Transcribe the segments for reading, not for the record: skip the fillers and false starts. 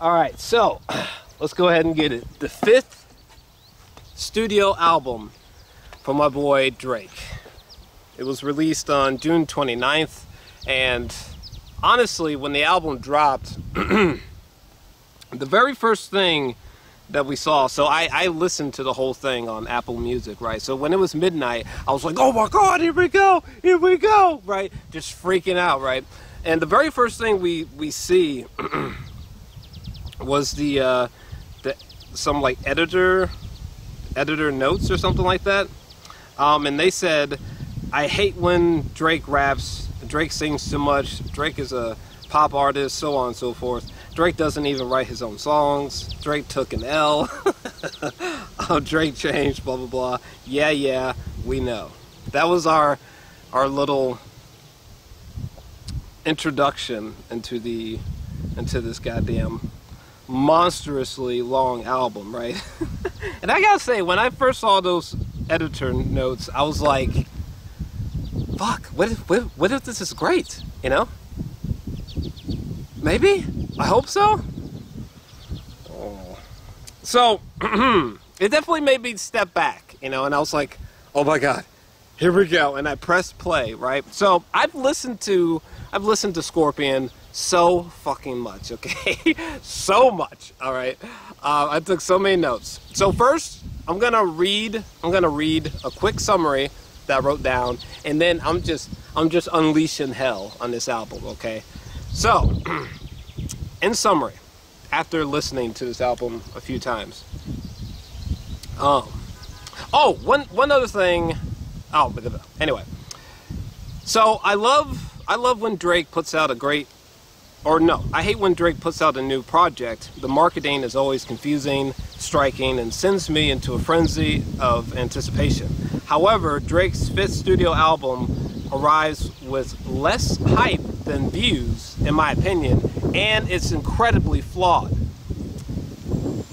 All right, so let's go ahead and get it. The 5th studio album from my boy Drake. It was released on June 29th, and honestly, when the album dropped, the very first thing that we saw, so I listened to the whole thing on Apple Music, right? So when it was midnight, I was like, oh my God, here we go, right? Just freaking out, right? And the very first thing we see was some like editor notes or something like that, and they said, I hate when Drake raps, Drake sings too much, Drake is a pop artist, so on and so forth. Drake doesn't even write his own songs, Drake took an L, oh, Drake changed, blah blah blah. Yeah, we know. That was our little introduction into this goddamn monstrously long album, right? And I gotta say, when I first saw those editor notes, I was like, fuck, what if this is great, you know? Maybe? I hope so? Oh. So, it definitely made me step back, you know, and I was like, oh my God, here we go, and I pressed play, right? So, I've listened to Scorpion so fucking much, okay? So much, all right? I took so many notes. So first, I'm gonna read a quick summary that I wrote down, and then I'm just unleashing hell on this album, okay? So, in summary, after listening to this album a few times, one other thing. Anyway, so I love when Drake puts out I hate when Drake puts out a new project. The marketing is always confusing, striking, and sends me into a frenzy of anticipation. However, Drake's 5th studio album arrives with less hype than views, in my opinion, and it's incredibly flawed.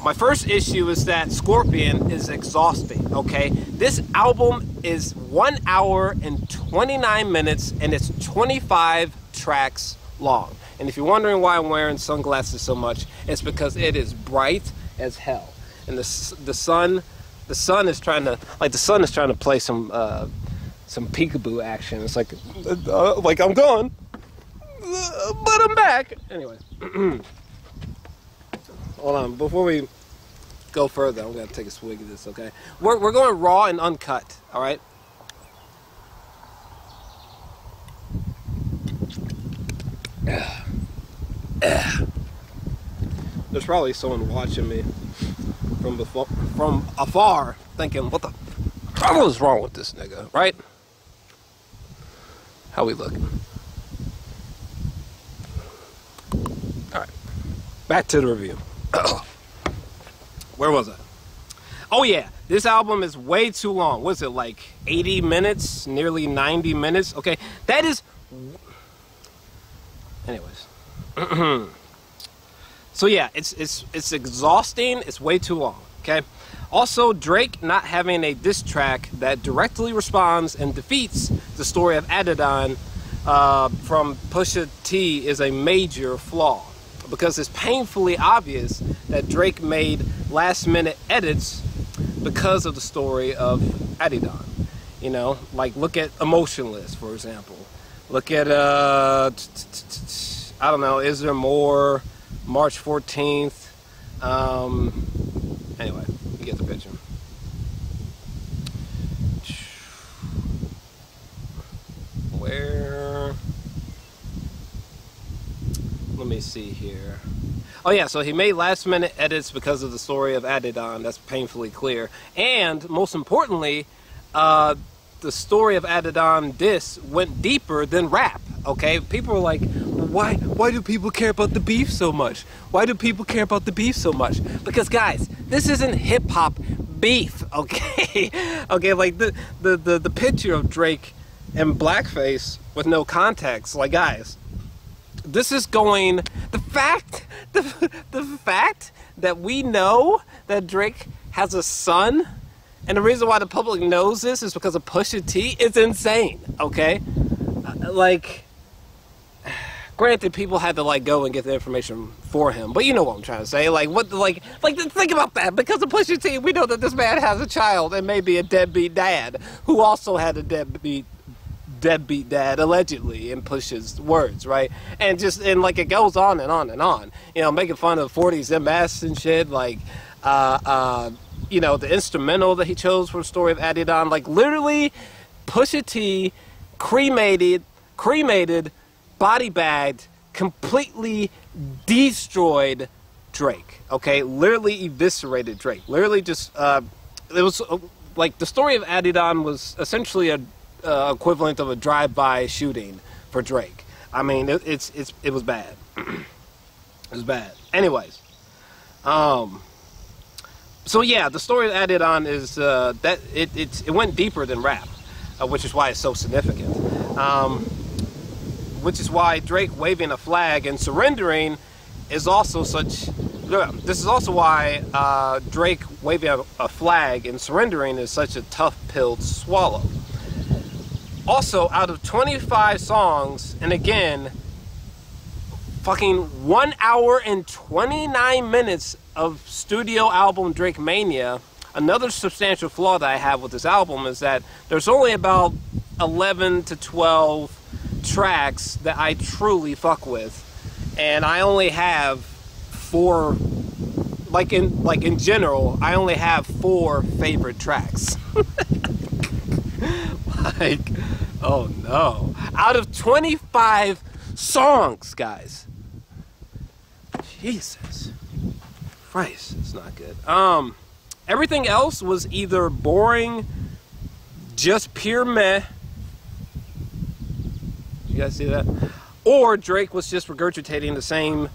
My first issue is that Scorpion is exhausting, okay? This album is 1 hour and 29 minutes, and it's 25 tracks long. And if you're wondering why I'm wearing sunglasses so much, it's because it is bright as hell. And the sun is trying to play some peekaboo action. It's like I'm gone, but I'm back. Anyway, hold on. Before we go further, I'm gonna take a swig of this. Okay, we're going raw and uncut. All right. There's probably someone watching me from afar, thinking, "What the hell is wrong with this nigga?" Right? How we looking? All right, back to the review. Where was I? Oh yeah, this album is way too long. What is it, like 80 minutes, nearly 90 minutes? Okay, that is. Anyways. So yeah, it's exhausting. It's way too long. Okay. Also, Drake not having a diss track that directly responds and defeats the story of Adidon from Pusha T is a major flaw, because it's painfully obvious that Drake made last-minute edits because of the story of Adidon. You know, like look at Emotionless, for example. Look at I don't know, Is There More, March 14th. Anyway, you get the picture. Where? Let me see here. Oh yeah, so he made last-minute edits because of the story of Adidon. That's painfully clear. And most importantly, the story of Adidon diss went deeper than rap. Okay, people are like, why do people care about the beef so much? Why do people care about the beef so much? Because guys, this isn't hip hop beef, okay? Okay, like the picture of Drake in blackface with no context, like guys, this is going. The fact that we know that Drake has a son, and the reason why the public knows this is because of Pusha T, is insane. Okay, like. Granted, people had to like go and get the information for him, but you know what I'm trying to say. Like what? Like think about that. Because of Pusha T, we know that this man has a child and maybe a deadbeat dad who also had a deadbeat dad, allegedly, in Pusha's words, right? And like it goes on and on and on. You know, making fun of 40's MS and shit. Like, you know, the instrumental that he chose for the story of Adidon. Like literally, Pusha T cremated, body bagged, completely destroyed Drake. Okay, literally eviscerated Drake. Literally just it was like the story of Adidon was essentially a equivalent of a drive-by shooting for Drake. I mean, it was bad. It was bad. Anyways, so yeah, the story of Adidon is that it went deeper than rap, which is why it's so significant. Which is why Drake waving a flag and surrendering is also such. This is also why Drake waving a flag and surrendering is such a tough pill to swallow. Also, out of 25 songs, and again, fucking 1 hour and 29 minutes of studio album Drake Mania, another substantial flaw that I have with this album is that there's only about 11 to 12 tracks that I truly fuck with, and I only have 4. Like in general, I only have 4 favorite tracks. Like, oh no! Out of 25 songs, guys. Jesus Christ, it's not good. Everything else was either boring, just pure meh. You guys see that? Or Drake was just regurgitating the same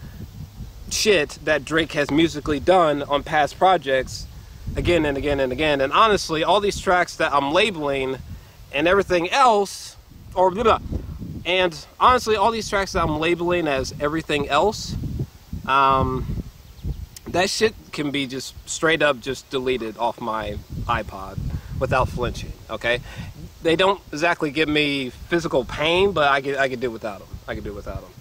shit that Drake has musically done on past projects again and again and again. And honestly, all these tracks that I'm labeling and everything else, and honestly, all these tracks that I'm labeling as everything else, that shit can be just straight up just deleted off my iPod without flinching, okay? They don't exactly give me physical pain, but I could do without them. I could do without them.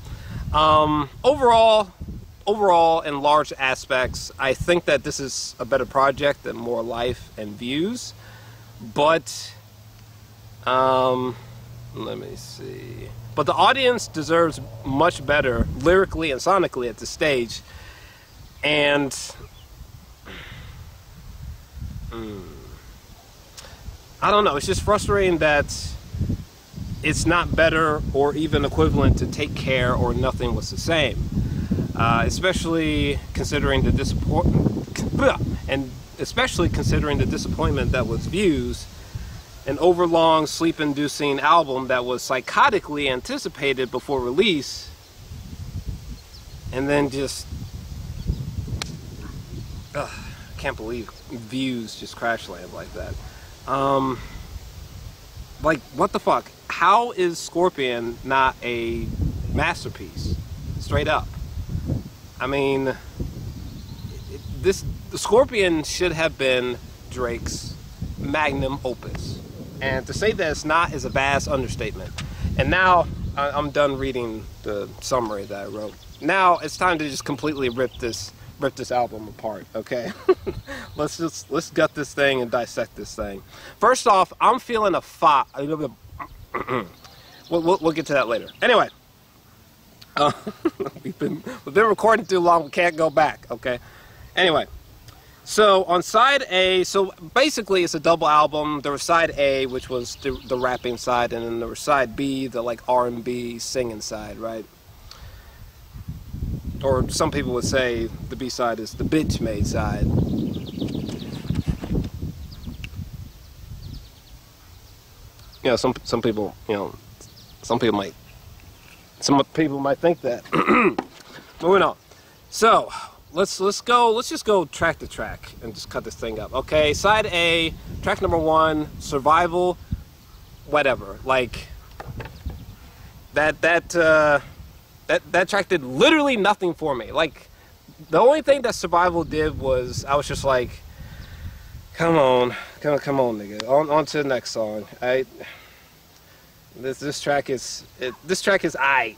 Overall, in large aspects, I think that this is a better project and more life and views. But, let me see. But the audience deserves much better lyrically and sonically at this stage. And, I don't know, it's just frustrating that it's not better or even equivalent to Take Care or Nothing Was the Same. Especially considering the disappointment that was Views, an overlong, sleep-inducing album that was psychotically anticipated before release, and then just can't believe Views just crash land like that. Like, what the fuck? How is Scorpion not a masterpiece? Straight up. I mean, the Scorpion should have been Drake's magnum opus. And to say that it's not is a vast understatement. And now, I'm done reading the summary that I wrote. Now, it's time to just completely rip this album apart, okay? let's gut this thing and dissect this thing. First off, I'm feeling a we'll get to that later. Anyway, we've been recording too long. We can't go back, okay? Anyway, so on side A, so basically it's a double album. There was side A, which was the rapping side, and then there was side B, the like R&B singing side, right? Or some people would say the B-side is the bitch-made side. You know, some people, some people might think that. Moving on. So let's just go track to track and just cut this thing up. Okay, side A, track number 1, Survival, whatever. Like that track did literally nothing for me. Like, the only thing that Survival did was, I was just like, come on, nigga, on to the next song. This track is aight.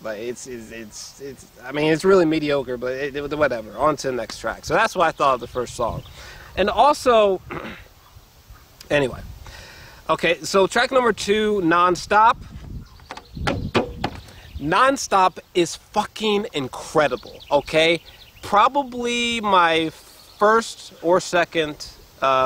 Like I mean, it's really mediocre, but whatever. On to the next track. So that's what I thought of the first song. And also, anyway. Okay, so track number 2, Non-Stop. Non-Stop is fucking incredible, okay? Probably my first or second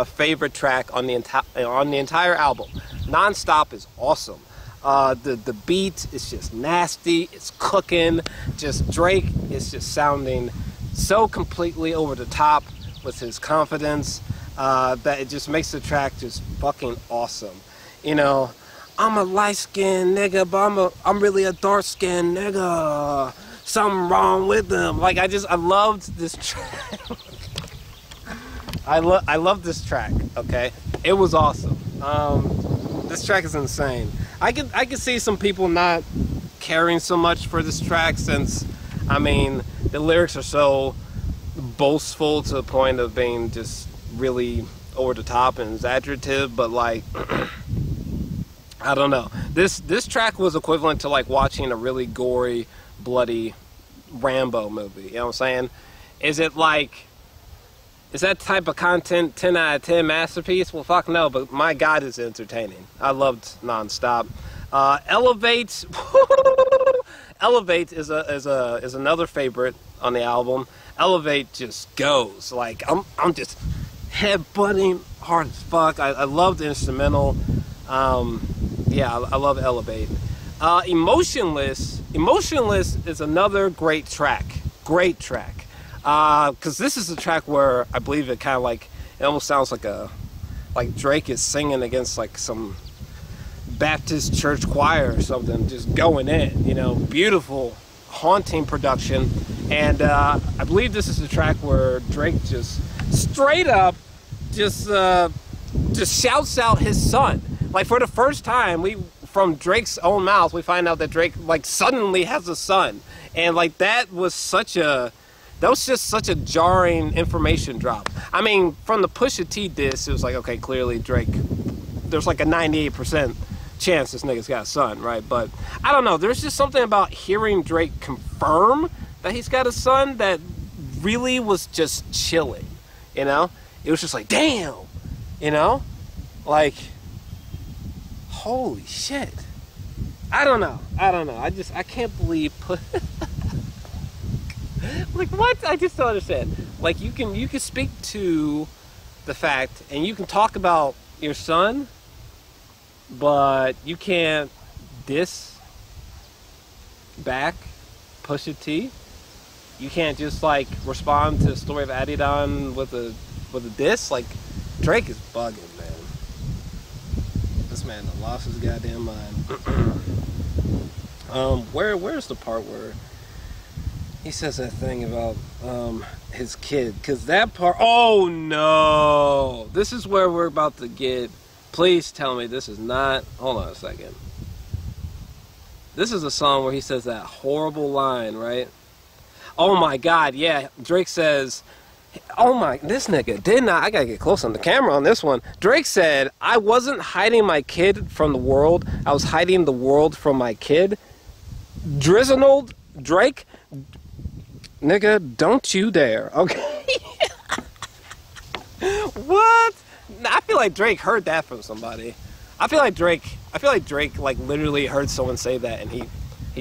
favorite track on the entire album. Non-Stop is awesome. The beat is just nasty, it's cooking, just Drake is just sounding so completely over the top with his confidence that it just makes the track just fucking awesome. You know, I'm a light-skinned nigga, but I'm really a dark-skinned nigga. Something wrong with them. Like, I loved this track. I love this track, okay? It was awesome. This track is insane. I could see some people not caring so much for this track since, I mean, the lyrics are so boastful to the point of being just really over the top and exaggerative, but like, I don't know. This track was equivalent to like watching a really gory, bloody Rambo movie. You know what I'm saying? Is that type of content 10 out of 10 masterpiece? Well, fuck no, but my God, it's entertaining. I loved Non-Stop. Elevate. Elevate is another favorite on the album. Elevate just goes. Like, I'm just headbutting hard as fuck. I love the instrumental. Yeah, I love Elevate. Emotionless is another great track. Great track. Because this is a track where I believe it kind of like, it almost sounds like Drake is singing against like some Baptist church choir or something, just going in, you know, beautiful, haunting production. And I believe this is a track where Drake just straight up just shouts out his son. Like, for the first time, from Drake's own mouth, we find out that Drake like suddenly has a son. And like that was just such a jarring information drop. I mean, from the Pusha T diss, it was like, okay, clearly Drake, there's like a 98% chance this nigga's got a son, right? But I don't know, there's just something about hearing Drake confirm that he's got a son that really was just chilling, you know? It was just like, damn, you know? Like, holy shit. I don't know. I can't believe like, what? I just don't understand. Like, you can speak to the fact and you can talk about your son, but you can't diss back Pusha T. You can't just like respond to the story of Adidon with a diss. Like, Drake is bugging, man. This man done lost his goddamn mind. Where's the part where he says that thing about his kid? Because that part, oh no, this is where we're about to get. Please tell me this is not, hold on a second. This is a song where he says that horrible line, right? Oh my God, yeah. Drake says, oh my, this nigga did not, I gotta get close on the camera on this one. Drake said, I wasn't hiding my kid from the world, I was hiding the world from my kid. Drizzled Drake, nigga, don't you dare, okay? What? I feel like Drake heard that from somebody. I feel like Drake like literally heard someone say that, and he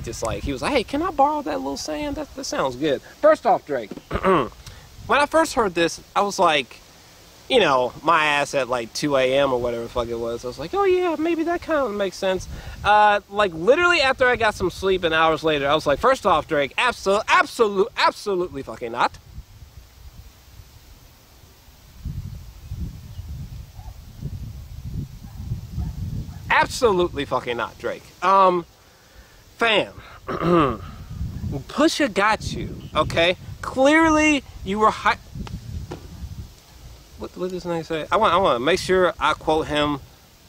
just like, he was like, hey, can I borrow that little saying? That sounds good. First off, Drake, when I first heard this, I was like, you know, my ass at like 2 a.m. or whatever the fuck it was. I was like, oh yeah, maybe that kind of makes sense. Like literally after I got some sleep and hours later, I was like, first off, Drake, absolutely fucking not. Absolutely fucking not, Drake. Fam, Pusha got you, okay? Clearly, you were What does this nigga say? I want to make sure I quote him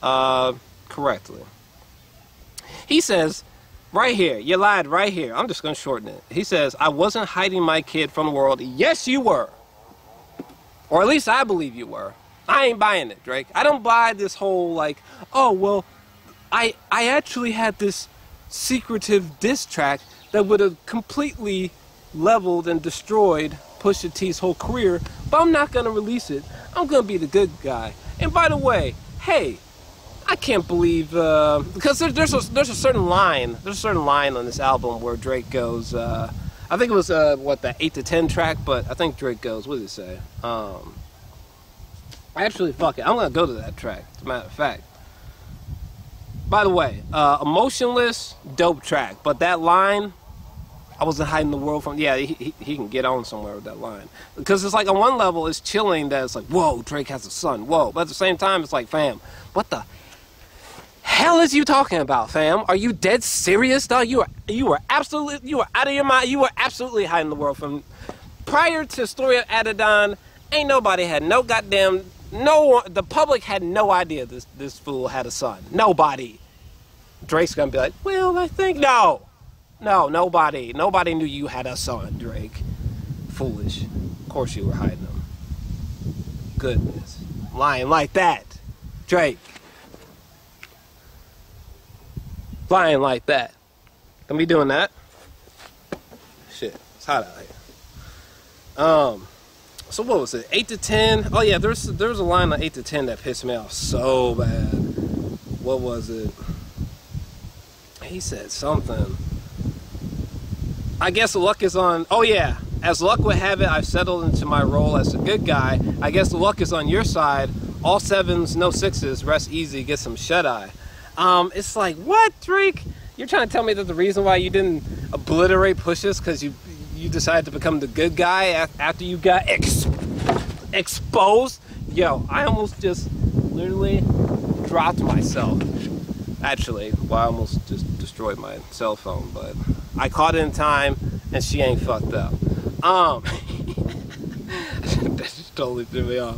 correctly. He says, right here, you lied right here. I'm just going to shorten it. He says, I wasn't hiding my kid from the world. Yes, you were. Or at least I believe you were. I ain't buying it, Drake. I don't buy this whole, like, oh, well, I actually had this secretive diss track that would have completely leveled and destroyed Pusha T's whole career, but I'm not gonna release it. I'm gonna be the good guy. And by the way, hey, I can't believe because there's a certain line on this album where Drake goes. I think it was what, the 8 to 10 track, but I think Drake goes. What did it say? Actually, fuck it. I'm gonna go to that track. As a matter of fact. By the way, Emotionless, dope track, but that line, I wasn't hiding the world from. Yeah, he can get on somewhere with that line, because it's like on one level it's chilling that it's like, whoa, Drake has a son, whoa, but at the same time it's like, fam, what the hell is you talking about, fam? Are you dead serious, dog? You were absolutely, you were out of your mind. You were absolutely hiding the world from. Prior to Story of Adidon, ain't nobody had no goddamn, no one, the public had no idea this fool had a son. Nobody. Drake's gonna be like, well, I think, no, nobody knew you had a son, Drake. Foolish. Of course you were hiding him. Goodness. Lying like that, Drake. Lying like that. Don't be doing that. Shit, it's hot out here. So what was it? 8 to 10? Oh yeah, there was a line on 8 to 10 that pissed me off so bad. What was it? He said something. I guess luck is on. Oh yeah, as luck would have it, I've settled into my role as a good guy. I guess the luck is on your side. All 7s, no 6s. Rest easy, get some shut eye. It's like, what, Drake? You're trying to tell me that the reason why you didn't obliterate Pusha's because you decided to become the good guy after you got exposed? Yo, I almost just literally dropped myself. Actually, well, I almost just destroyed my cell phone, but I caught it in time, and she ain't fucked up. That just totally threw me off.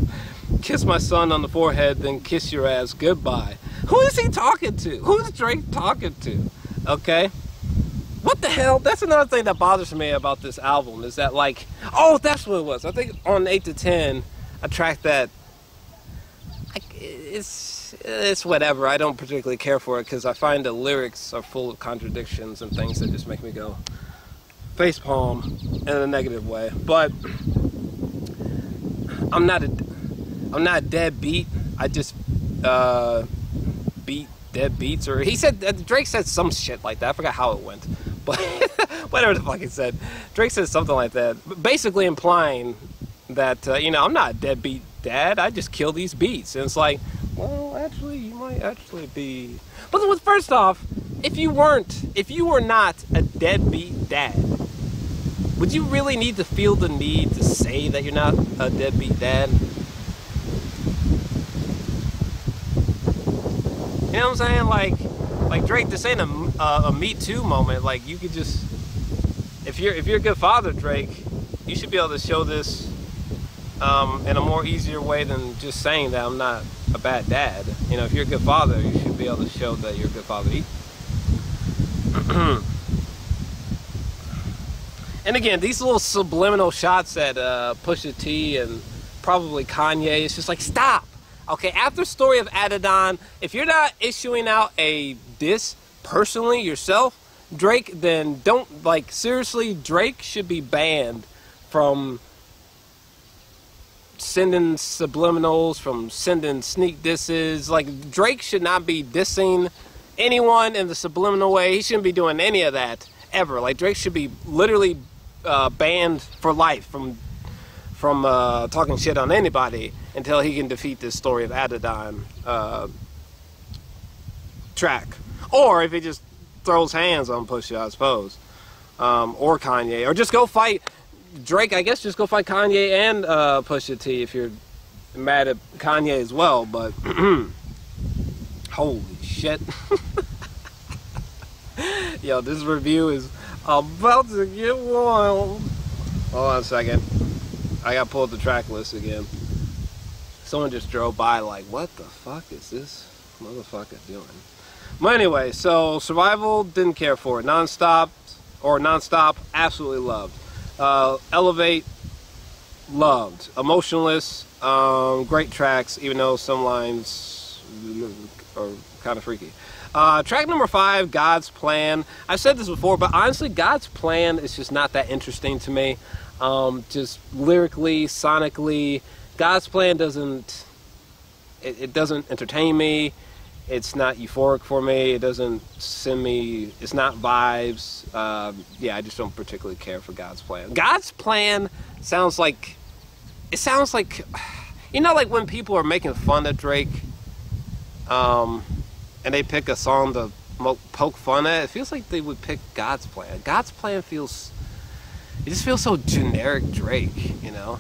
Kiss my son on the forehead, then kiss your ass goodbye. Who is he talking to? Who's Drake talking to? Okay? What the hell? That's another thing that bothers me about this album, is that, like, oh, that's what it was. I think on 8 to 10, a track that, like, it's whatever. I don't particularly care for it because I find the lyrics are full of contradictions and things that just make me go facepalm in a negative way. But I'm not a deadbeat. I just beat dead beats, or he said, Drake said some shit like that. I forgot how it went, but whatever the fuck he said, Drake said something like that, basically implying that I'm not a deadbeat dad. I just kill these beats, and it's like, well, actually, you might actually be. But first off, if you were not a deadbeat dad, would you really need to feel the need to say that you're not a deadbeat dad? You know what I'm saying? Like Drake, this ain't a Me Too moment. Like, you could just, if you're a good father, Drake, you should be able to show this in a more easier way than just saying that I'm not a bad dad. You know, if you're a good father, you should be able to show that you're a good father. And again, these little subliminal shots at Pusha T and probably Kanye, it's just like, stop. Okay, after Story of Adidon, if you're not issuing out a diss personally yourself, Drake, then don't, like, seriously, Drake should be banned from sending subliminals, from sending sneak disses. Like, Drake should not be dissing anyone in the subliminal way. He shouldn't be doing any of that ever. Like, Drake should be literally banned for life from talking shit on anybody until he can defeat this Story of Adidon track. Or if he just throws hands on Pusha, I suppose. Or Kanye. Or just go fight Drake, I guess. Just go fight Kanye and Pusha T if you're mad at Kanye as well. But holy shit. Yo, this review is about to get wild. Hold on a second. I gotta pull up the track list again. Someone just drove by like, what the fuck is this motherfucker doing? But anyway, so Survival, didn't care for it. Nonstop, absolutely loved. Elevate, loved. Emotionless, great tracks, even though some lines or kind of freaky. Track number 5, God's Plan. I've said this before, but honestly, God's Plan is just not that interesting to me. Just lyrically, sonically, God's Plan doesn't entertain me. It's not euphoric for me. It doesn't send me, it's not vibes. Yeah, I just don't particularly care for God's Plan. God's Plan sounds like, you know, like when people are making fun of Drake, and they pick a song to poke fun at, it feels like they would pick God's Plan. God's Plan it just feels so generic Drake, you know?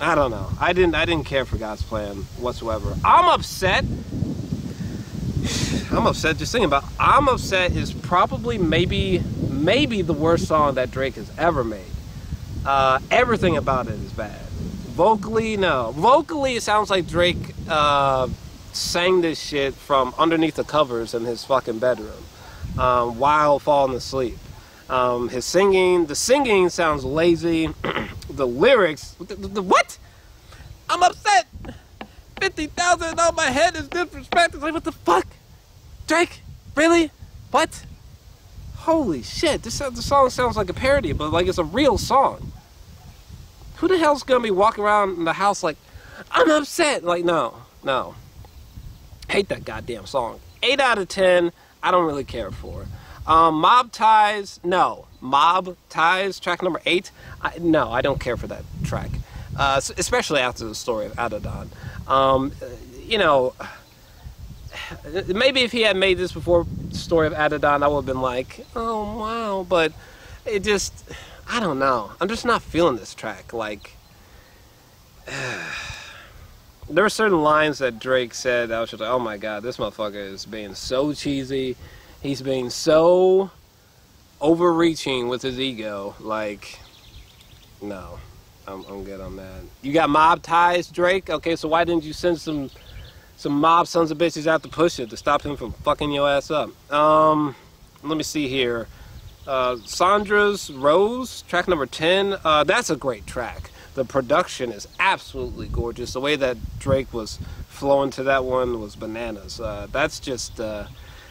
I don't know. I didn't care for God's Plan whatsoever. I'm upset just thinking about it. I'm Upset is probably maybe the worst song that Drake has ever made. Everything about it is bad. Vocally, no. Vocally, it sounds like Drake sang this shit from underneath the covers in his fucking bedroom while falling asleep. The singing sounds lazy. The lyrics, what? I'm upset. 50,000 on my head is disrespect. It's like, what the fuck? Drake? Really? What? Holy shit, the song sounds like a parody, but like it's a real song. Who the hell's gonna be walking around in the house like, I'm upset? Like, no. Hate that goddamn song. 8 out of 10, I don't really care for. Mob Ties, no. Mob Ties, track number 8, no, I don't care for that track. Especially after the story of Adidon. You know, maybe if he had made this before the story of Adidon, I would have been like, oh wow, but it just, I don't know. I'm just not feeling this track. Like, there were certain lines that Drake said, I was just like, oh my god, this motherfucker is being so cheesy. He's being so overreaching with his ego. Like, no, I'm good on that. You got mob ties, Drake? Okay, so why didn't you send some mob sons of bitches out to Pusha to stop him from fucking your ass up? Let me see here. Sandra's Rose, track number 10. That's a great track. The production is absolutely gorgeous. The way that Drake was flowing to that one was bananas. That's just...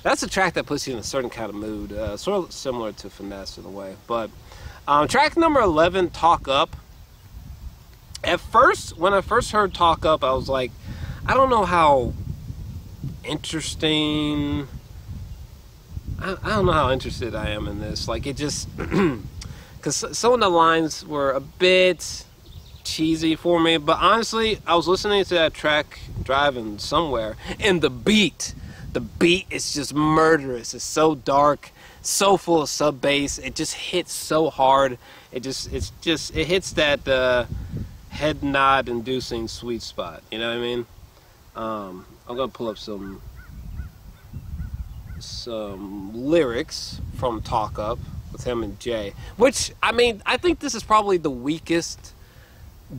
that's a track that puts you in a certain kind of mood, sort of similar to Finesse in a way. But track number 11, Talk Up. At first, when I first heard Talk Up, I was like, I don't know how interesting... I don't know how interested I am in this. Like, it just... Because some of the lines were a bit cheesy for me. But honestly, I was listening to that track driving somewhere, and the beat is just murderous. It's so dark, so full of sub bass. It just hits so hard. It hits that head nod inducing sweet spot. You know what I mean? I'm gonna pull up some lyrics from Talk Up with him and Jay. Which, I mean, I think this is probably the weakest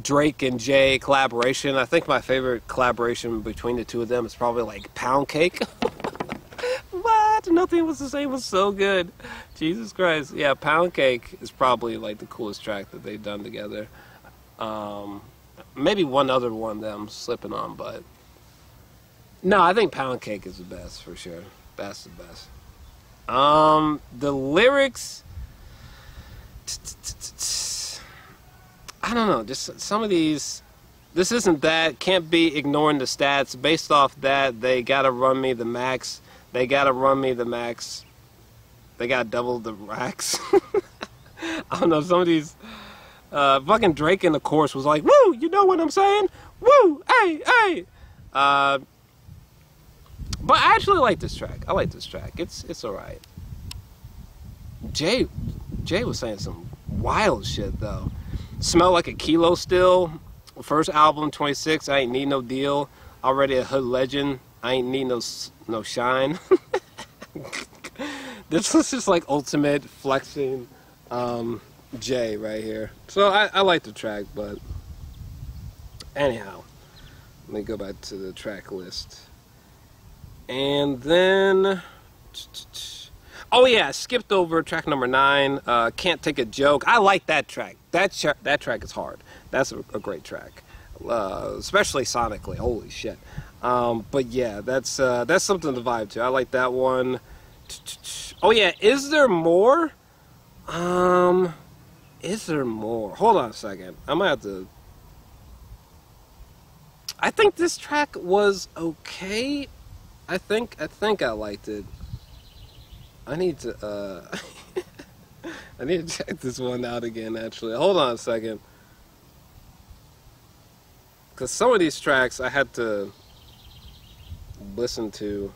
Drake and Jay collaboration. I think my favorite collaboration between the two of them is probably like Pound Cake. What? Nothing Was the Same was so good. Jesus Christ. Yeah, Pound Cake is probably like the coolest track that they've done together. Maybe one other one that I'm slipping on, but no, I think Pound Cake is the best for sure. That's the best. The lyrics, I don't know, just some of these, this isn't that, can't be ignoring the stats, based off that, they gotta run me the max, they gotta run me the max, they gotta double the racks. I don't know, some of these, fucking Drake in the chorus was like, woo, you know what I'm saying? Woo, hey, hey. But I actually like this track. I like this track. It's alright. Jay was saying some wild shit though. Smell Like a Kilo Still. First album, 26. I ain't need no deal. Already a hood legend. I ain't need no shine. This was just like ultimate flexing Jay right here. So I like the track, but anyhow, let me go back to the track list. And then, oh yeah, I skipped over track number 9, Can't Take a Joke. I like that track. That track is hard. That's a great track. especially sonically. Holy shit. But yeah, that's something to vibe to. I like that one. Oh yeah, is there more? Is there more? Hold on a second. I might have to. I think this track was okay. I think I liked it. I need to I need to check this one out again, actually. Hold on a second. Because some of these tracks I had to listen to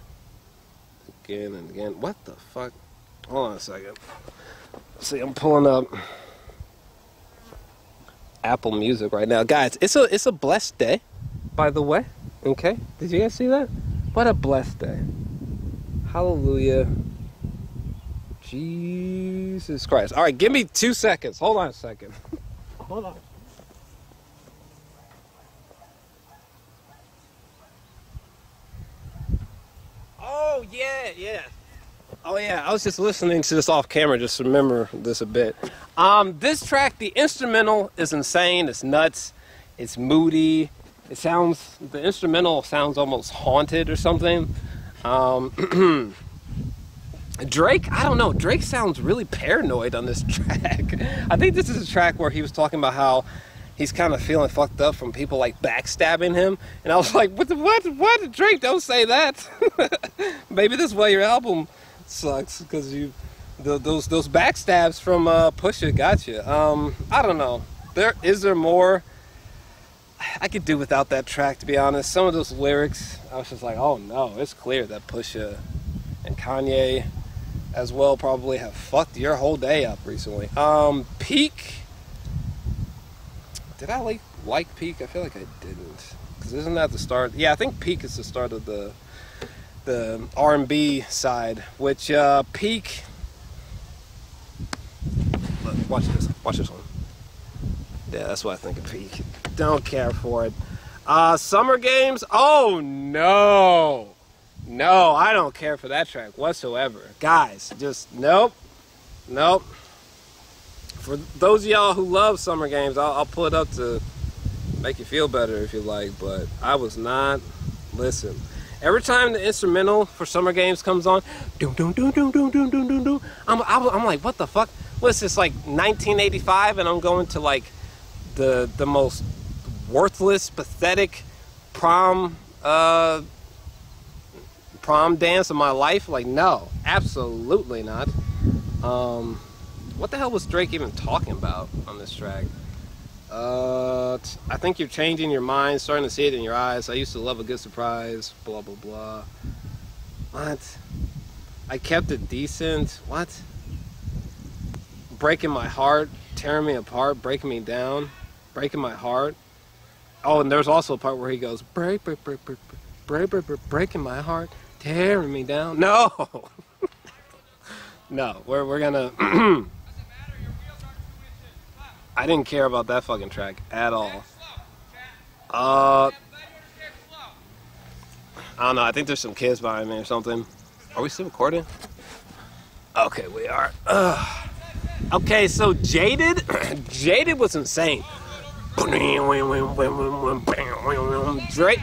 again and again. What the fuck? Hold on a second. See, I'm pulling up Apple Music right now. Guys, it's a blessed day, by the way. Okay? Did you guys see that? What a blessed day. Hallelujah. Jesus Christ. All right, give me 2 seconds. Hold on a second. Hold on. Oh, yeah. Oh, yeah, I was just listening to this off camera, just to remember this a bit. This track, the instrumental is insane. It's nuts. It's moody. The instrumental sounds almost haunted or something. Drake, I don't know. Drake sounds really paranoid on this track. I think this is a track where he was talking about how he's kind of feeling fucked up from people like backstabbing him. And I was like, what? Drake, don't say that. Maybe this is why your album sucks, because those backstabs from Pusha got you. I don't know. Is there more? I could do without that track, to be honest. Some of those lyrics, I was just like, oh no, it's clear that Pusha and Kanye as well probably have fucked your whole day up recently. Peak. Did I like Peak? I feel like I didn't. Because isn't that the start? Yeah, I think Peak is the start of the R&B side, which Peak. Look, watch this one. Yeah, that's what I think of Peak. Don't care for it. Summer Games. Oh no, I don't care for that track whatsoever, guys. Just nope. For those of y'all who love Summer Games, I'll pull it up to make you feel better if you like. But I was not. Listen, every time the instrumental for Summer Games comes on, I'm like, what the fuck? What's this, like 1985? And I'm going to like the most worthless, pathetic prom dance of my life? Like, no, absolutely not. What the hell was Drake even talking about on this track? I think you're changing your mind, starting to see it in your eyes. I used to love a good surprise, blah blah blah. What? I kept it decent. What? Breaking my heart, tearing me apart, breaking me down, breaking my heart. Oh, and there's also a part where he goes, breaking my heart, tearing me down. No! No, we're gonna... I didn't care about that fucking track at all. I don't know, I think there's some kids behind me or something. Are we still recording? Okay, we are. Okay, so Jaded was insane.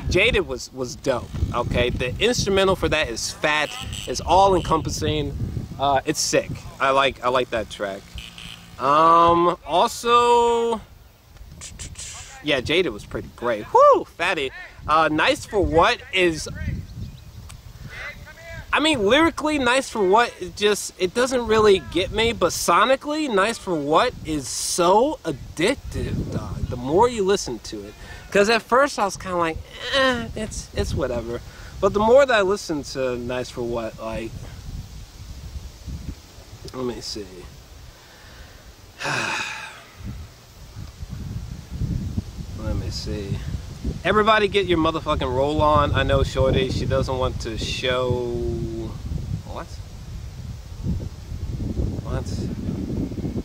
Jaded was dope. Okay, the instrumental for that is fat. It's all encompassing. It's sick. I like that track. Also, yeah, Jaded was pretty great. Whoo, fatty. Nice for What is, I mean, lyrically, Nice for What, it doesn't really get me, but sonically, Nice for What is so addictive, dog, the more you listen to it. Because at first I was kind of like, it's whatever. But the more that I listen to Nice for What, like, let me see. Let me see. Everybody get your motherfucking roll on. I know Shorty, she doesn't want to show... What?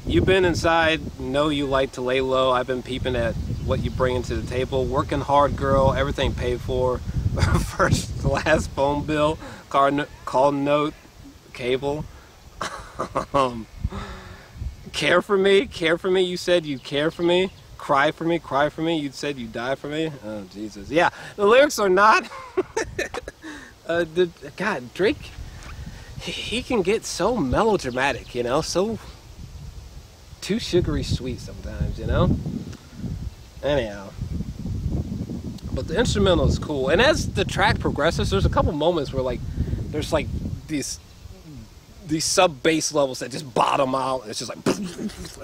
You've been inside, know you like to lay low. I've been peeping at what you bring to the table. Working hard, girl, everything paid for. First class phone bill, call note, cable. Care for me, you said you'd care for me. cry for me. You said you die for me. Oh, Jesus. Yeah, the lyrics are not... God, Drake, he can get so melodramatic, you know, so too sugary sweet sometimes, you know? Anyhow. But the instrumental is cool. And as the track progresses, there's a couple moments where, like, there's, like, these sub-bass levels that just bottom out. It's just like...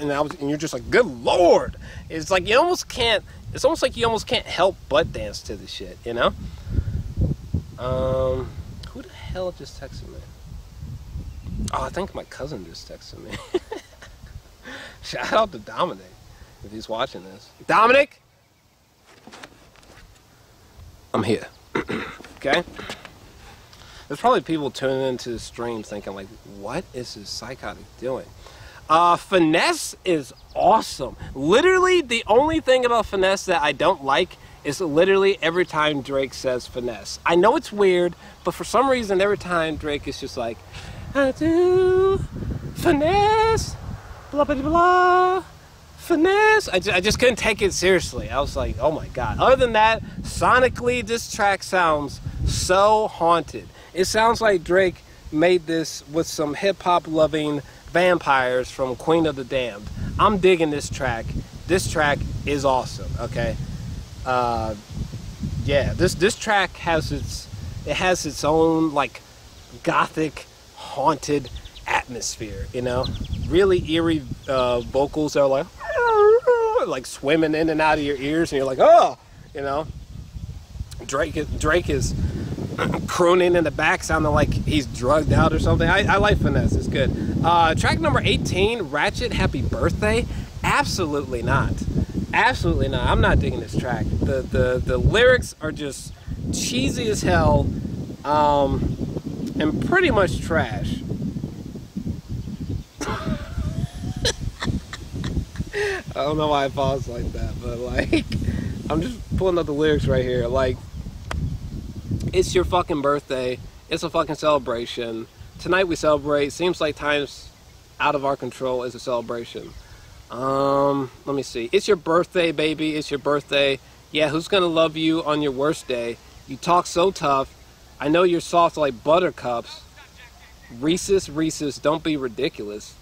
And you're just like, good Lord! It's like you almost can't... It's almost like you almost can't help but dance to this shit, you know? Who the hell just texted me? Oh, I think my cousin just texted me. Shout out to Dominic, if he's watching this. Dominic! I'm here. Okay? There's probably people tuning into the stream thinking like, what is this psychotic doing? Finesse is awesome. Literally, the only thing about Finesse that I don't like is literally every time Drake says finesse. I know it's weird, but for some reason, every time Drake is just like, I do finesse, blah, blah, blah, finesse. I just couldn't take it seriously. I was like, oh my God. Other than that, sonically, this track sounds so haunted. It sounds like Drake made this with some hip-hop loving vampires from Queen of the Damned. I'm digging this track. This track is awesome, okay? Yeah, this track has its own like gothic haunted atmosphere, you know, really eerie vocals that are like swimming in and out of your ears, and you're like, oh, you know. Drake is crooning in the back, sounding like he's drugged out or something. I like Finesse. It's good. Track number 18, Ratchet, Happy Birthday. Absolutely not. Absolutely not. I'm not digging this track. The lyrics are just cheesy as hell, and pretty much trash. I don't know why I paused like that, but like, I'm just pulling up the lyrics right here. Like, it's your fucking birthday. It's a fucking celebration. Tonight we celebrate. Seems like time's out of our control is a celebration. Let me see. It's your birthday, baby. It's your birthday. Yeah, who's gonna love you on your worst day? You talk so tough. I know you're soft like buttercups. Reese's, don't be ridiculous.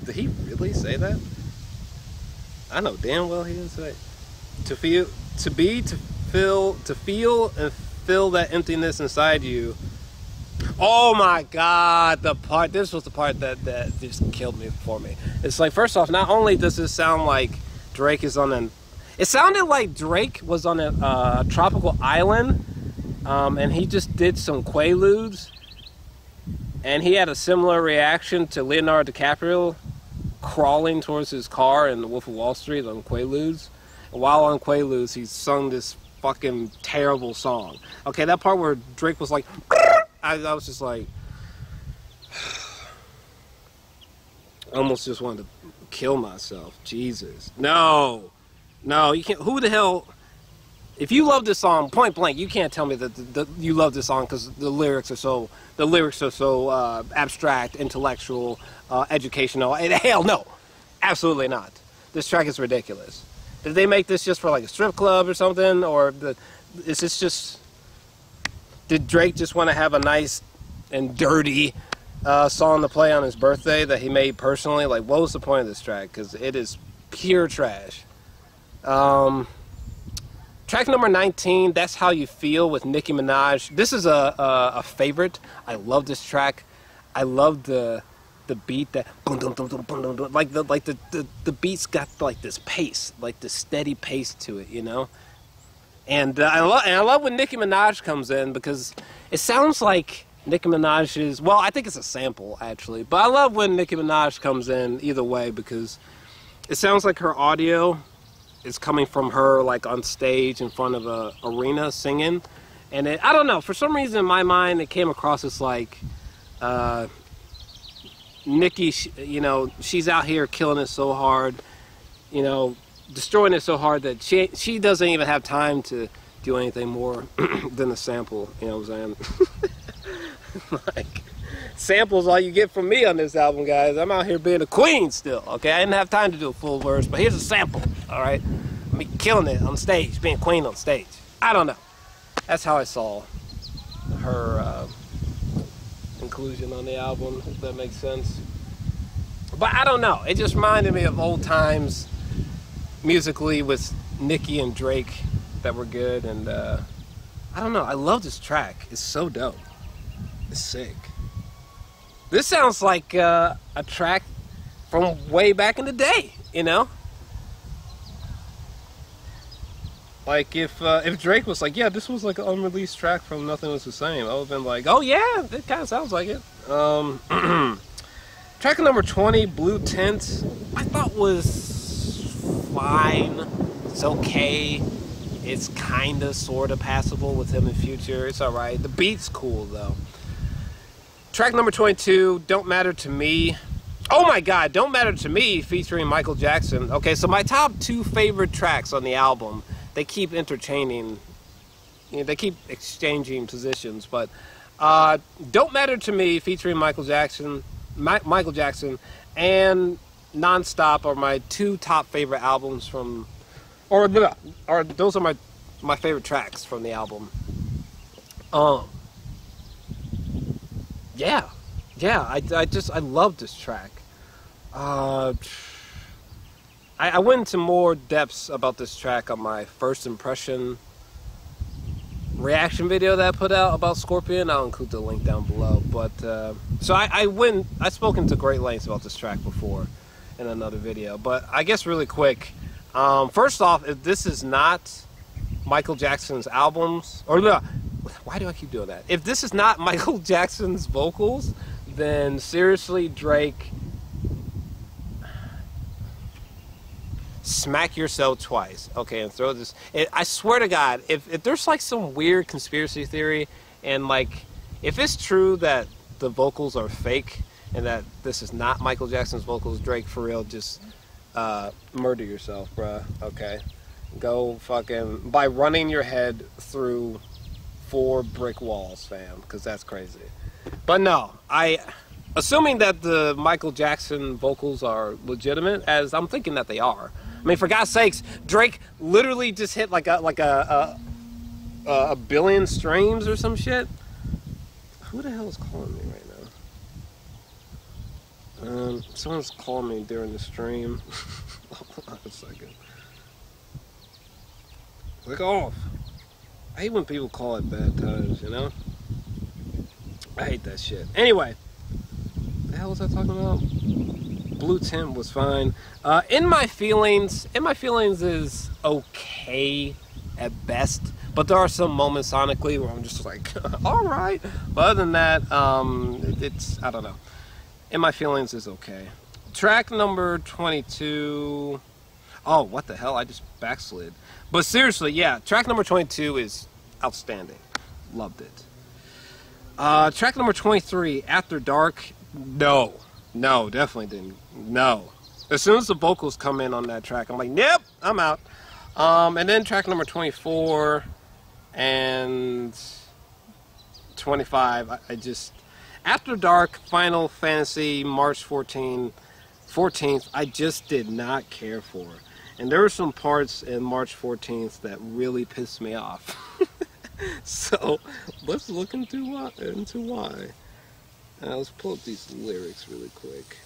Did he really say that? I know damn well he didn't say. To feel and fill that emptiness inside you. Oh my God, this was the part that just killed me for me. It's like, first off, not only does this sound like Drake is it sounded like Drake was on a tropical island, and he just did some Quaaludes, and he had a similar reaction to Leonardo DiCaprio crawling towards his car in The Wolf of Wall Street on Quaaludes. And while on Quaaludes, he sung this fucking terrible song. Okay, that part where Drake was like, I was just like, I almost just wanted to kill myself. Jesus. No, you can't. Who the hell? If you love this song, point blank, you can't tell me that you love this song because the lyrics are so abstract, intellectual, educational. And hell no, absolutely not. This track is ridiculous. Did they make this just for like a strip club or something, or is this just? Did Drake just want to have a nice and dirty song to play on his birthday that he made personally? Like, what was the point of this track? Because it is pure trash. Track number 19, That's How You Feel with Nicki Minaj. This is a favorite. I love this track. I love the beat that like the beat's got like this pace, like this steady pace to it, you know. And I love when Nicki Minaj comes in because it sounds like Nicki Minaj's. Well, I think it's a sample actually, but I love when Nicki Minaj comes in either way because it sounds like her audio is coming from her like on stage in front of a arena singing, and I don't know, for some reason in my mind it came across as like Nicki, you know, she's out here killing it so hard, you know, destroying it so hard that she doesn't even have time to do anything more than a sample, you know what I'm saying? Like, Samples all you get from me on this album, guys. I'm out here being a queen still, okay? I didn't have time to do a full verse, but here's a sample, all right? Me killing it on stage, being queen on stage. I don't know. That's how I saw her inclusion on the album, if that makes sense. But I don't know. It just reminded me of old times musically with Nicki and Drake that were good, and I don't know. I love this track. It's so dope. It's sick. This sounds like a track from way back in the day, you know? Like if Drake was like, yeah, this was like an unreleased track from Nothing Was the Same, I would have been like, oh yeah, it kind of sounds like it. Track number 20, Blue Tint, I thought was fine. It's okay. It's kind of, sort of passable with him in Future. It's alright. The beat's cool though. Track number 22, Don't Matter to Me. Oh my god, Don't Matter to Me featuring Michael Jackson. Okay, so my top 2 favorite tracks on the album, they keep interchaining, you know, they keep exchanging positions, but Don't Matter to Me featuring Michael Jackson and Nonstop are my 2 top favorite albums from, or those are my favorite tracks from the album. Yeah, I love this track. I went into more depths about this track on my first impression reaction video that I put out about Scorpion. I'll include the link down below. But so I've spoken to great lengths about this track before in another video. But I guess really quick, first off, if this is not Michael Jackson's albums, or no, why do I keep doing that? If this is not Michael Jackson's vocals, then seriously, Drake, smack yourself twice, okay, and throw this. I swear to God, if there's like some weird conspiracy theory, and like, if it's true that the vocals are fake, and that this is not Michael Jackson's vocals, Drake, for real, just murder yourself, bruh, okay? Go fucking, by running your head through 4 brick walls, fam, because that's crazy. But no, assuming that the Michael Jackson vocals are legitimate, as I'm thinking that they are. I mean, for God's sakes, Drake literally just hit like a billion streams or some shit. Who the hell is calling me right now? Someone's calling me during the stream. Hold on a second. Click off. I hate when people call it bad times, you know? I hate that shit. Anyway, the hell was I talking about? Blue Tint was fine. In My Feelings is okay at best, but there are some moments sonically where I'm just like, alright. But other than that, it's, I don't know. In My Feelings is okay. Track number 22. Oh, what the hell? I just backslid. But seriously, yeah, track number 22 is outstanding. Loved it. Track number 23, After Dark. No, definitely didn't. No. As soon as the vocals come in on that track, I'm like, nope, I'm out. And then track number 24 and 25, I just, After Dark, Final Fantasy, March 14th, I just did not care for. And there were some parts in March 14th that really pissed me off. So, let's look into why. Let's pull up these lyrics really quick.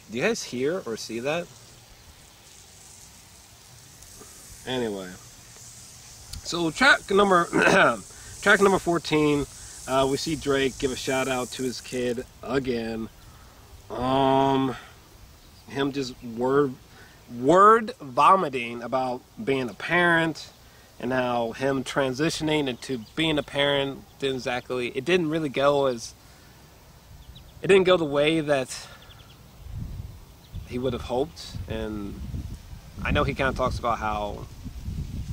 Do you guys hear or see that? Anyway. So, track number 14, we see Drake give a shout out to his kid again. Him just word vomiting about being a parent, and how him transitioning into being a parent it didn't really go the way that he would have hoped. And I know he kind of talks about how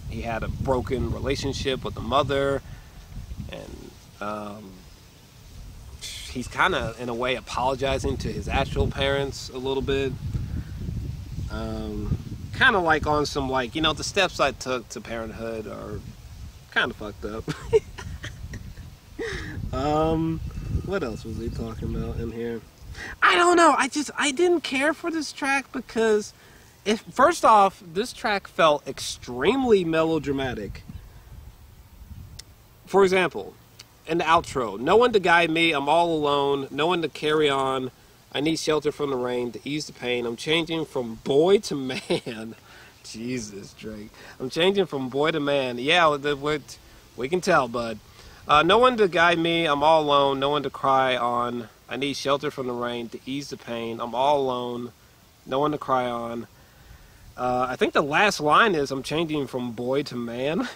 he had a broken relationship with the mother, and he's kind of in a way apologizing to his actual parents a little bit. Kind of like on some, like, you know, the steps I took to parenthood are kind of fucked up. What else was he talking about in here? I don't know. I didn't care for this track because first off, this track felt extremely melodramatic. For example, in the outro, no one to guide me, I'm all alone, no one to carry on, I need shelter from the rain to ease the pain, I'm changing from boy to man. Jesus, Drake. I'm changing from boy to man. Yeah, we can tell, bud. No one to guide me, I'm all alone, no one to cry on, I need shelter from the rain to ease the pain, I'm all alone, no one to cry on. I think the last line is, I'm changing from boy to man.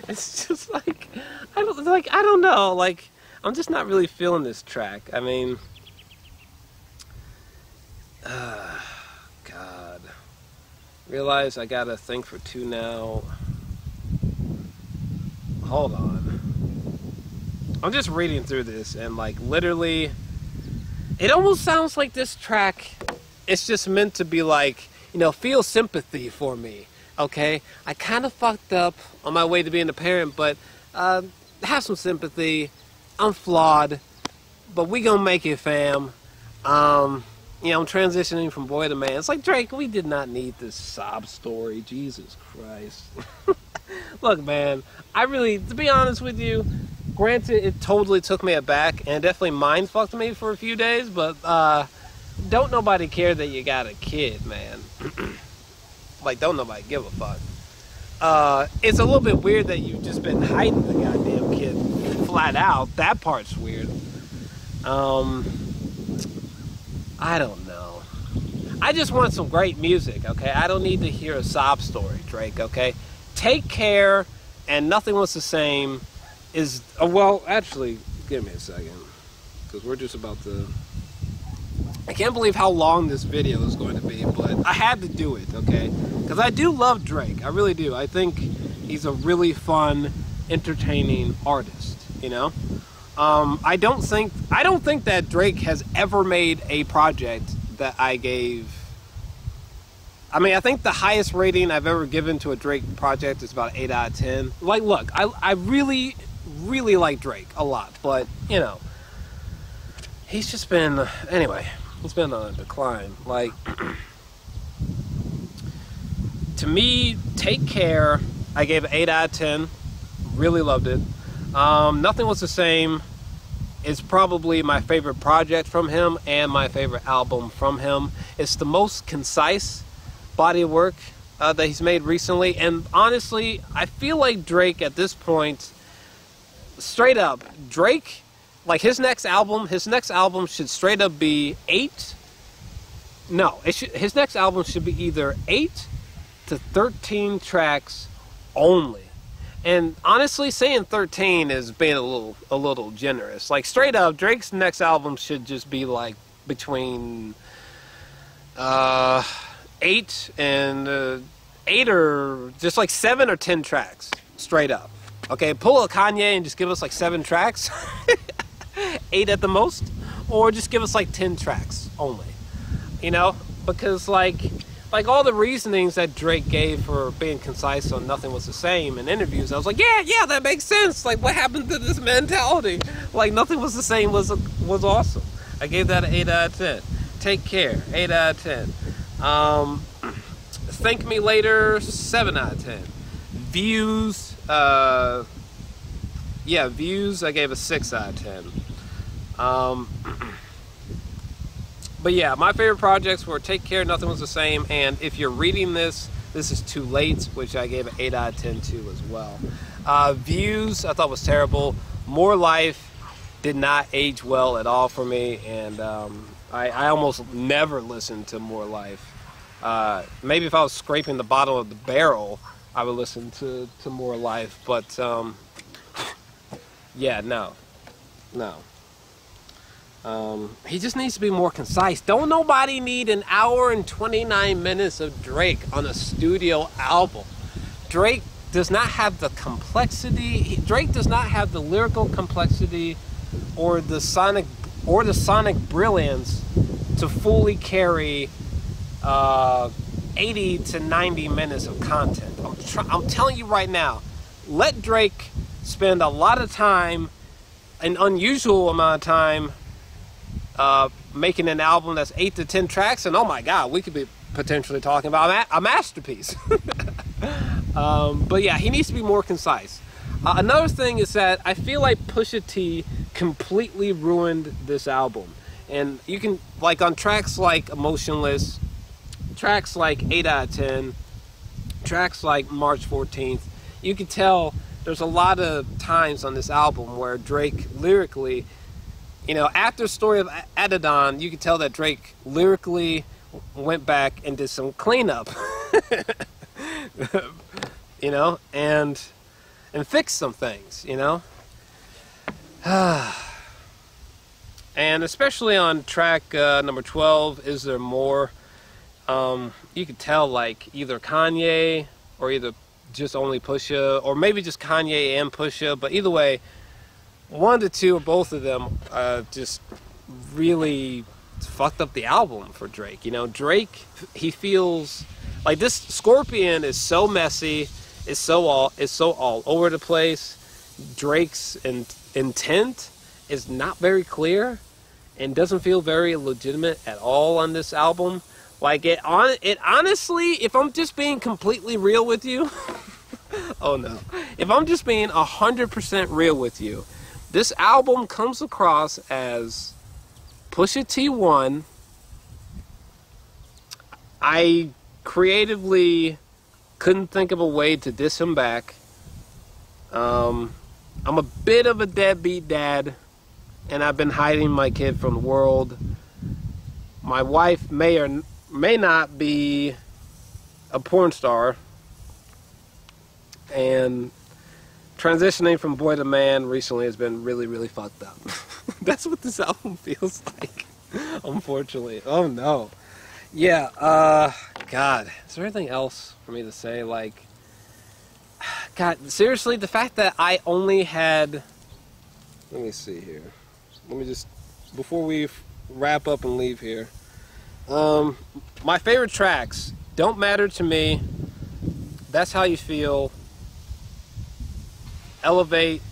It's just like, I don't know, like, I'm just not really feeling this track. I mean, God. Realize I gotta think for two now. Hold on. I'm just reading through this and like literally, it almost sounds like this track, it's just meant to be like, you know, feel sympathy for me. Okay, I kind of fucked up on my way to being a parent, but have some sympathy. I'm flawed, but we gonna make it, fam. You know, I'm transitioning from boy to man. It's like, Drake, we did not need this sob story. Jesus Christ. Look, man, I really, to be honest with you, granted, it totally took me aback and definitely mind fucked me for a few days, but don't nobody care that you got a kid, man. Like, don't nobody give a fuck. It's a little bit weird that you've just been hiding the goddamn kid flat out. That part's weird. I don't know. I just want some great music, okay? I don't need to hear a sob story, Drake, okay? Take Care and Nothing Was the Same is... well, actually, give me a second. Because we're just about to... I can't believe how long this video is going to be, but I had to do it, okay? Because I do love Drake. I really do. I think he's a really fun, entertaining artist, you know? I don't think that Drake has ever made a project that I gave... I mean, I think the highest rating I've ever given to a Drake project is about 8 out of 10. Like, look, I really, really like Drake a lot, but, you know, he's just been... Anyway... It's been on a decline. Like, to me, Take Care, I gave it 8 out of 10. Really loved it. Nothing Was the Same is probably my favorite project from him and my favorite album from him. It's the most concise body of work that he's made recently. And honestly, I feel like Drake at this point, straight up, Drake... Like, his next album should straight up be 8. No, his next album should be either 8 to 13 tracks only. And honestly, saying 13 is being a little generous. Like, straight up, Drake's next album should just be like between 8 and 8 or just like 7 or 10 tracks, straight up. Okay, pull a Kanye and just give us like 7 tracks. 8 at the most, or just give us like 10 tracks only, you know, because like all the reasonings that Drake gave for being concise on Nothing Was the Same in interviews, I was like, yeah, that makes sense. Like, what happened to this mentality? Like, Nothing Was the Same was awesome. I gave that an 8 out of 10. Take Care, 8 out of 10. Thank Me Later, 7 out of 10. Views, Views, I gave a 6 out of 10. But yeah, my favorite projects were Take Care, Nothing Was the Same, and if you're reading this, this is Too Late, which I gave an 8 out of 10 to as well. Views, I thought was terrible. More Life did not age well at all for me, and I almost never listened to More Life. Maybe if I was scraping the bottom of the barrel, I would listen to More Life, but yeah, no. He just needs to be more concise. Don't nobody need an hour and 29 minutes of Drake on a studio album. Drake does not have the complexity. Drake does not have the lyrical complexity or the sonic brilliance to fully carry 80 to 90 minutes of content. I'm telling you right now, let Drake spend a lot of time an unusual amount of time making an album that's 8 to 10 tracks, and oh my god, we could be potentially talking about a masterpiece. But yeah, he needs to be more concise. Another thing is that I feel like Pusha T completely ruined this album. And you can, like, on tracks like Emotionless, tracks like 8 out of 10, tracks like March 14th, you can tell there's a lot of times on this album where Drake lyrically, you know, after Story of Adidon, you can tell that Drake lyrically went back and did some cleanup. You know, and fixed some things, you know. And especially on track number 12, Is There More, you could tell, like, either Kanye or either just only Pusha, or maybe just Kanye and Pusha, but either way, one of the two or both of them just really fucked up the album for Drake. You know, Drake, he feels like this Scorpion is so messy, it's so all over the place. Drake's intent is not very clear and doesn't feel very legitimate at all on this album. Like, it honestly, if I'm just being completely real with you, oh no, if I'm just being 100% real with you, this album comes across as Pusha T 1. I creatively couldn't think of a way to diss him back. I'm a bit of a deadbeat dad, and I've been hiding my kid from the world. My wife may or may not be a porn star, and transitioning from boy to man recently has been really, really fucked up. That's what this album feels like, unfortunately. Oh no. Yeah, God, is there anything else for me to say? Like, God, seriously, the fact that I only had, let me see here. Let me just, before we wrap up and leave here, my favorite tracks, Don't Matter to Me, That's How You Feel, Elevate,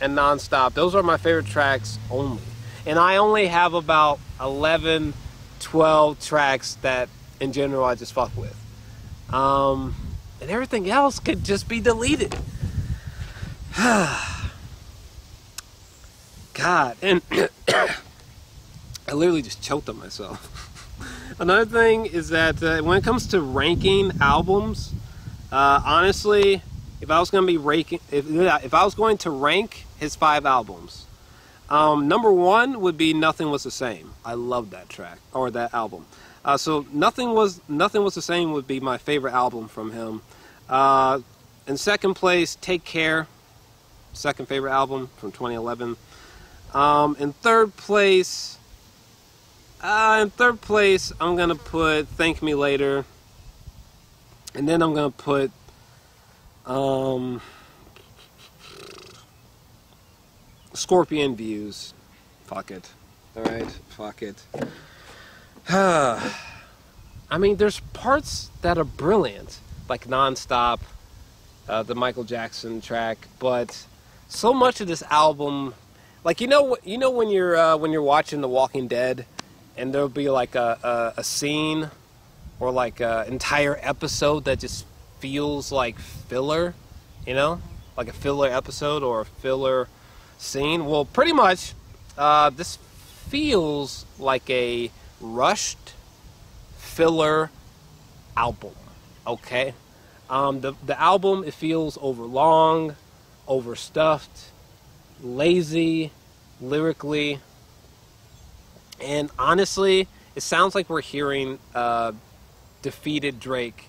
and Nonstop. Those are my favorite tracks only. And I only have about 11, 12 tracks that in general I just fuck with. And everything else could just be deleted. God, and I literally just choked on myself. Another thing is that when it comes to ranking albums, honestly, if I was going to be ranking, if I was going to rank his 5 albums, number 1 would be Nothing Was the Same. I love that track, or that album. So Nothing Was the Same would be my favorite album from him. In second place, Take Care, second favorite album from 2011. In third place, I'm gonna put Thank Me Later, and then I'm gonna put Scorpion Views. Fuck it. Alright, fuck it. I mean, there's parts that are brilliant, like Nonstop, the Michael Jackson track, but so much of this album, like, you know when you're watching The Walking Dead, and there'll be like a scene or like an entire episode that just feels like filler, you know, like a filler episode or a filler scene. Well, pretty much, this feels like a rushed filler album. Okay, the album, it feels overlong, overstuffed, lazy lyrically, and honestly, it sounds like we're hearing defeated Drake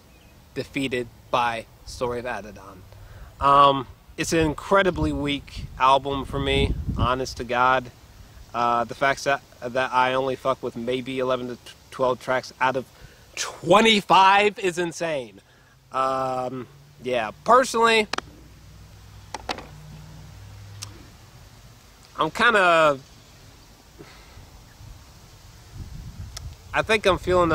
defeated by Story of Adidon. It's an incredibly weak album for me, honest to God. The fact that I only fuck with maybe 11 to 12 tracks out of 25 is insane. Yeah, personally, I'm kind of, I think I'm feeling